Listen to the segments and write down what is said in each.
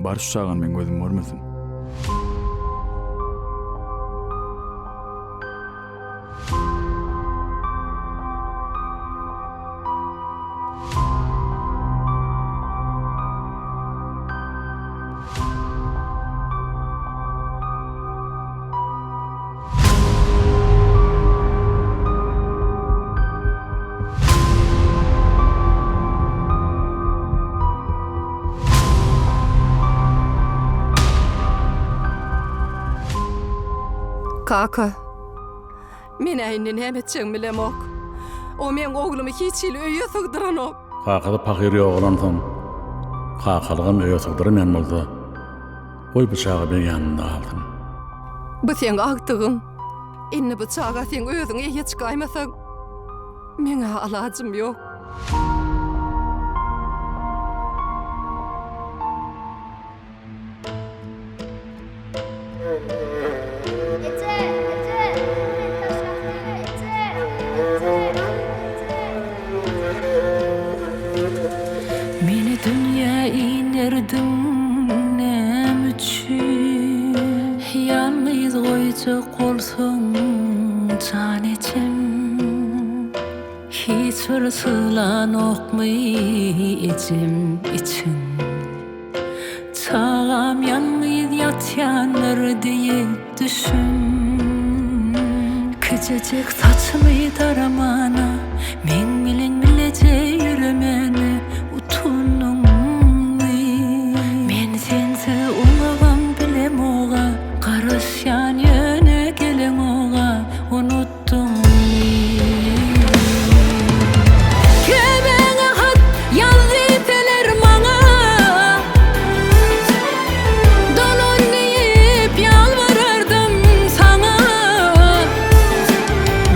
barış çağan men gözüm görmesin. Kaka, men äýne näme etjegimi bilemok. O men oglumy hiç il öýe sygdyranok. Kakada pakir ýoğlan soň. Kakalygam öýe sygdyrman bolsa, oý bıçağı ben ýanynda aldym. Bu sen agdygyň. Inne bıçaga sen özüňe hiç gaýmasaň, meňe alajym ýok. Meni dünya inerdim näme üçün? Yalnız goýjak bolsaň jan içim. Hiç bir sylan okmy içim için. Çağam yalnız ýatýanlar diýe düşün. Küçücük saçmy daramana, men bilen bilece ýüremeni utunummy. Men sensi umagam bilem oga, garaşýan ýöne gelen oga unutdummy. Kemeňe hat ýazdylar maňa, dolanyp ýalvarardım saňa.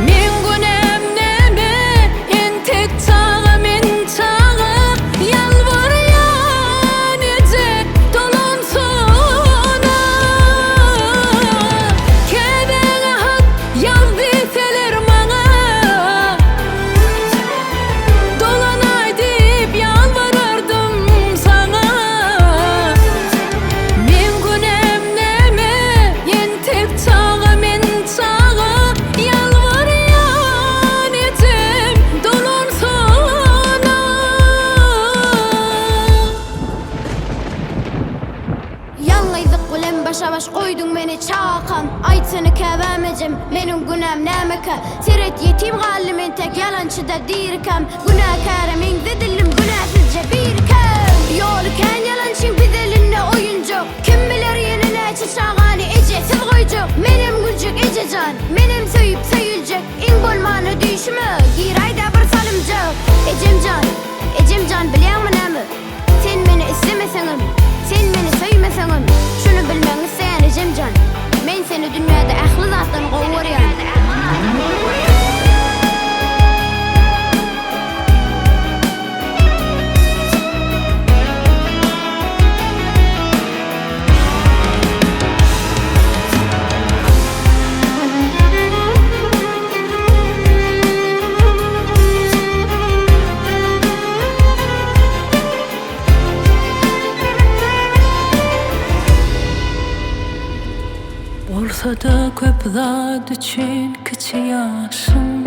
Men günem näme, entek çağa men çağa ýalvarýan ece dolansana. Kemeňe hat ýazdylar maňa, dolanay diýip ýalvarardım saňa. Men günem näme, entek çağa men çağa ýalvarýan ejem dolansana. Yalnızlık bilen başa baş koydun meni çağkan. Aytsany käbämejim, menin günem nämeke? Siret yetim galym men tek yalançyda dirkem. Günahkara men dilim günahsızca birkem. Ýoly kän yalançyň bizelinne oyunjak. Kim biler ýene näçe çağany ejesiz goýjak. Menim gülçek ejejan, menim söýüp söýüljek. Iň bolmany düşme, giraýda bir salymjak. Ejemjan bilýärmi näme? Sen meni islemeseňim, sen meni söýmeseňim, şunu bilmeň isleýän ejemjan. Men seni dünýäde ähli zatdan gowurýan. Bolsa da köp zat üçün kiçi ýaşym.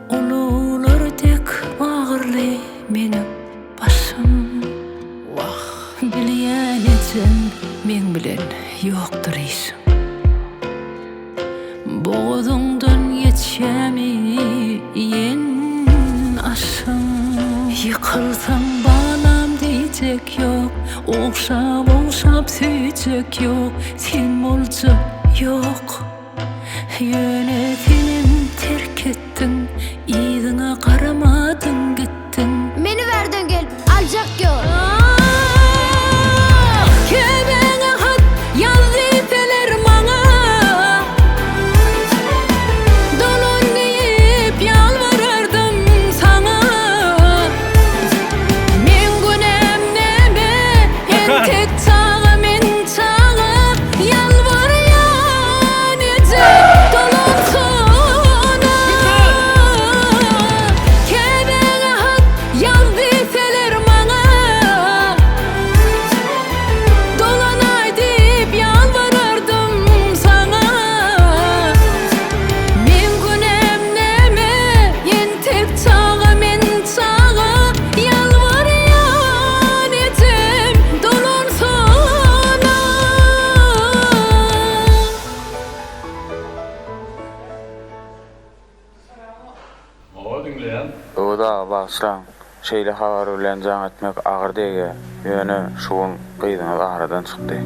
Ululardek agyrly menim başym. Wah, bilýän ejem men bilen ýokdur işim. Boğazımdan geçemi yen aşım. Yıkılsam bağlam diyecek yok, okşap okşap süyecek yok. Sen bolca yok, yönetinim terk ettin, iyiliğine karamadın gittin. Meni verdin gel, aljak yok. Kemeňe hat ýazdylar maňa, dolanyp ýalvarardım saňa. Men günem näme, entek çağa men çağa ýalvarýan ejem dolansana. Kemeňe hat ýazdylar maňa, başlan. Şeýle habar bilen jaň etmek agyr dege. Ýöne şuň gyýdyňyz aradan çykdy.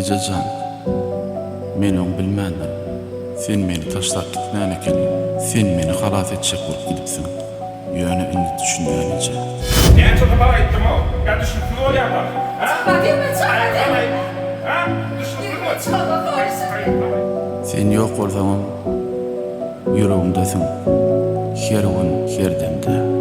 Ejecan, men onu bilmändim. Sen meni taşlap gitmän eken, sen meni halat etjek bolup gidipsiň. Ýöne indi düşünýän eje. Ne çok para ettim o? Ya düşündün o ya bak. Ha? Değil mi? Çağır değil mi? Ha? Düşündün mü? Çağır doğrusu. Sen ýok bolsaň, ýüregimdesin. Her gün, her demde.